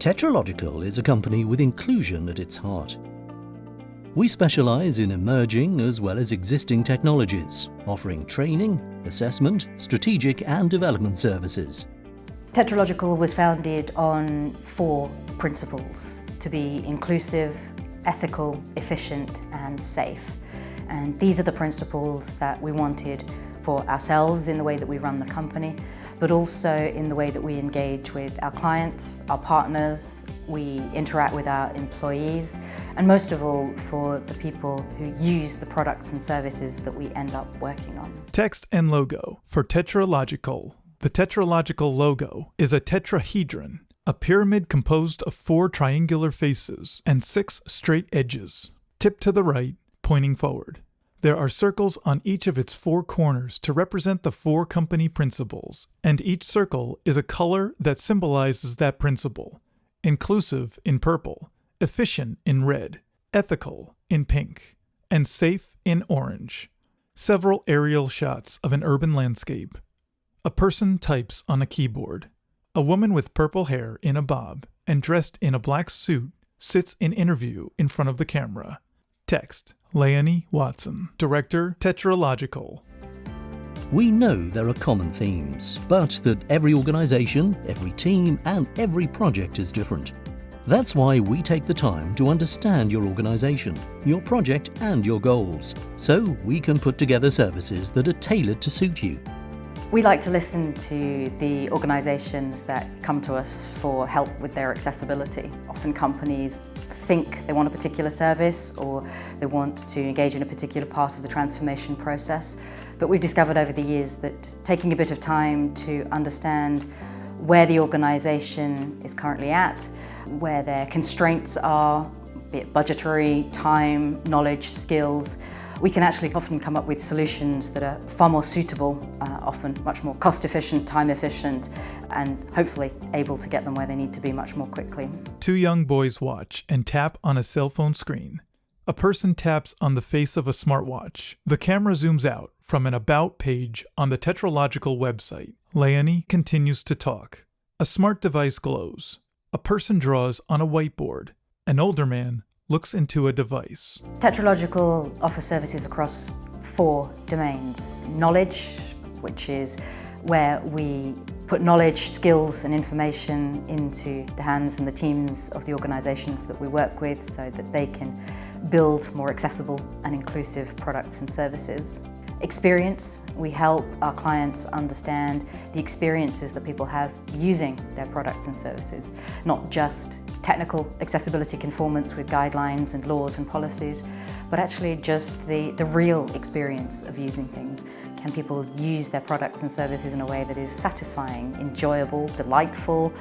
TetraLogical is a company with inclusion at its heart. We specialise in emerging as well as existing technologies, offering training, assessment, strategic and development services. TetraLogical was founded on 4 principles: to be inclusive, ethical, efficient and safe. And these are the principles that we wanted for ourselves in the way that we run the company, but also in the way that we engage with our clients, our partners, we interact with our employees, and most of all for the people who use the products and services that we end up working on. Text and logo for TetraLogical. The TetraLogical logo is a tetrahedron, a pyramid composed of 4 triangular faces and 6 straight edges, tipped to the right, pointing forward. There are circles on each of its 4 corners to represent the 4 company principles, and each circle is a color that symbolizes that principle: inclusive in purple, efficient in red, ethical in pink, and safe in orange. Several aerial shots of an urban landscape. A person types on a keyboard. A woman with purple hair in a bob and dressed in a black suit sits in interview in front of the camera. Text: Leonie Watson, Director, TetraLogical. We know there are common themes, but that every organisation, every team and every project is different. That's why we take the time to understand your organisation, your project and your goals, so we can put together services that are tailored to suit you. We like to listen to the organisations that come to us for help with their accessibility. Often companies think they want a particular service or they want to engage in a particular part of the transformation process. But we've discovered over the years that taking a bit of time to understand where the organisation is currently at, where their constraints are, be it budgetary, time, knowledge, skills, we can actually often come up with solutions that are far more suitable, often much more cost efficient, time efficient, and hopefully able to get them where they need to be much more quickly. 2 young boys watch and tap on a cell phone screen. A person taps on the face of a smartwatch. The camera zooms out from an About page on the TetraLogical website. Leonie continues to talk. A smart device glows. A person draws on a whiteboard. An older man looks into a device. TetraLogical offers services across 4 domains. Knowledge, which is where we put knowledge, skills and information into the hands and the teams of the organisations that we work with so that they can build more accessible and inclusive products and services. Experience, we help our clients understand the experiences that people have using their products and services, not just technical accessibility conformance with guidelines and laws and policies, but actually just the real experience of using things. Can people use their products and services in a way that is satisfying, enjoyable, delightful?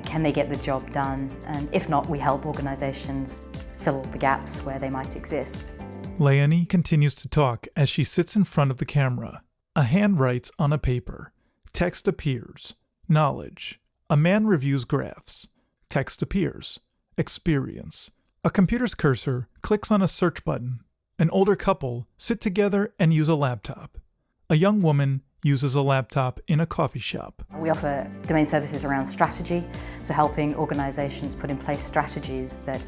Can they get the job done? And if not, we help organisations fill the gaps where they might exist. Leonie continues to talk as she sits in front of the camera. A hand writes on a paper. Text appears. Knowledge. A man reviews graphs. Text appears. Experience. A computer's cursor clicks on a search button. An older couple sit together and use a laptop. A young woman uses a laptop in a coffee shop. We offer domain services around strategy, so helping organisations put in place strategies that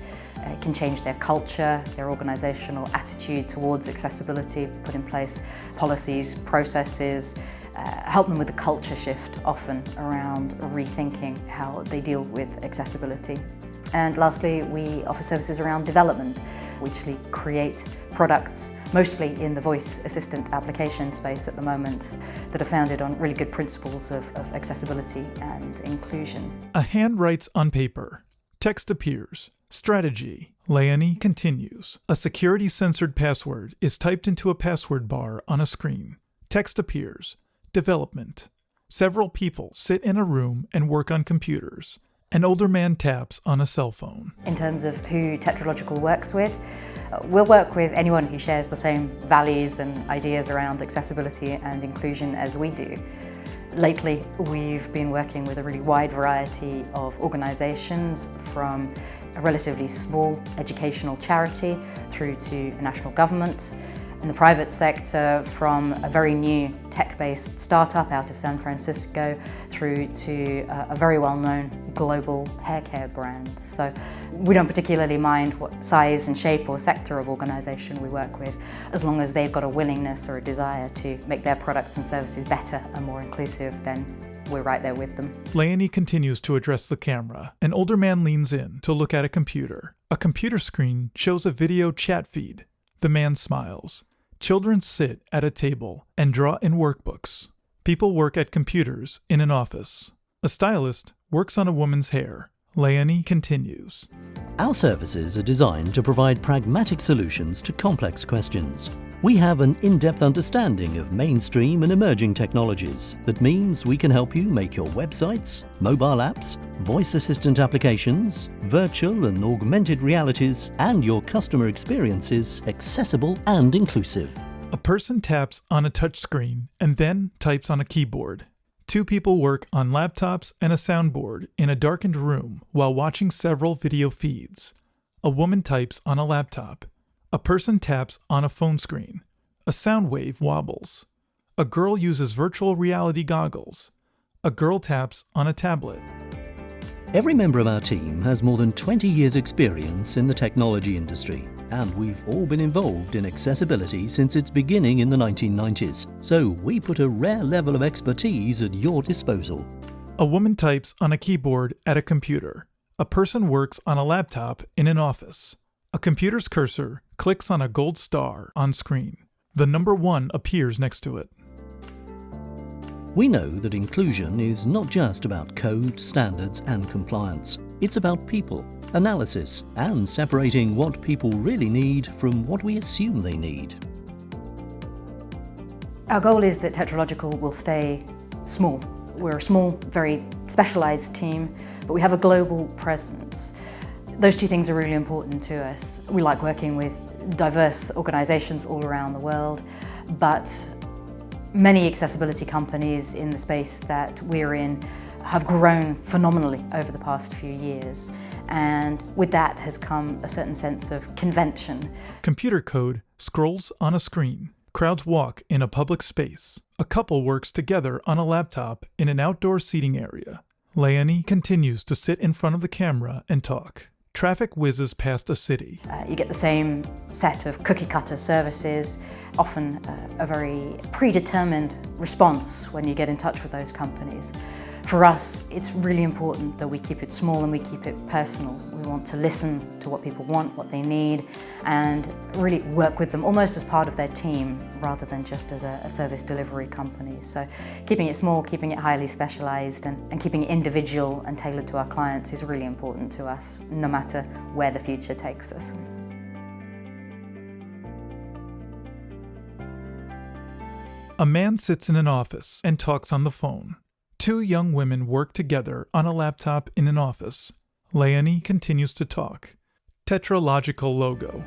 can change their culture, their organisational attitude towards accessibility, put in place policies, processes, help them with the culture shift often around rethinking how they deal with accessibility. And lastly, we offer services around development. We actually create products, mostly in the voice assistant application space at the moment, that are founded on really good principles of accessibility and inclusion. A hand writes on paper. Text appears. Strategy. Leonie continues. A security-censored password is typed into a password bar on a screen. Text appears. Development. Several people sit in a room and work on computers. An older man taps on a cell phone. In terms of who TetraLogical works with, we'll work with anyone who shares the same values and ideas around accessibility and inclusion as we do. Lately, we've been working with a really wide variety of organisations, from a relatively small educational charity through to a national government, In the private sector, from a very new tech-based startup out of San Francisco through to a very well-known global hair care brand. So we don't particularly mind what size and shape or sector of organisation we work with, as long as they've got a willingness or a desire to make their products and services better and more inclusive, then we're right there with them. Leonie continues to address the camera. An older man leans in to look at a computer. A computer screen shows a video chat feed. The man smiles. Children sit at a table and draw in workbooks. People work at computers in an office. A stylist works on a woman's hair. Leonie continues. Our services are designed to provide pragmatic solutions to complex questions. We have an in-depth understanding of mainstream and emerging technologies. That means we can help you make your websites, mobile apps, voice assistant applications, virtual and augmented realities, and your customer experiences accessible and inclusive. A person taps on a touchscreen and then types on a keyboard. Two people work on laptops and a soundboard in a darkened room while watching several video feeds. A woman types on a laptop. A person taps on a phone screen. A sound wave wobbles. A girl uses virtual reality goggles. A girl taps on a tablet. Every member of our team has more than 20 years' experience in the technology industry, and we've all been involved in accessibility since its beginning in the 1990s, so we put a rare level of expertise at your disposal. A woman types on a keyboard at a computer. A person works on a laptop in an office. A computer's cursor clicks on a gold star on screen. The number 1 appears next to it. We know that inclusion is not just about code, standards, and compliance. It's about people, analysis, and separating what people really need from what we assume they need. Our goal is that TetraLogical will stay small. We're a small, very specialised team, but we have a global presence. Those two things are really important to us. We like working with diverse organisations all around the world, but many accessibility companies in the space that we're in have grown phenomenally over the past few years, and with that has come a certain sense of convention. Computer code scrolls on a screen. Crowds walk in a public space. A couple works together on a laptop in an outdoor seating area. Leonie continues to sit in front of the camera and talk. Traffic whizzes past a city. You get the same set of cookie-cutter services, often a very predetermined response when you get in touch with those companies. For us, it's really important that we keep it small and we keep it personal. We want to listen to what people want, what they need, and really work with them almost as part of their team rather than just as a service delivery company. So keeping it small, keeping it highly specialised, and keeping it individual and tailored to our clients is really important to us, no matter where the future takes us. A man sits in an office and talks on the phone. Two young women work together on a laptop in an office. Leonie continues to talk. TetraLogical logo.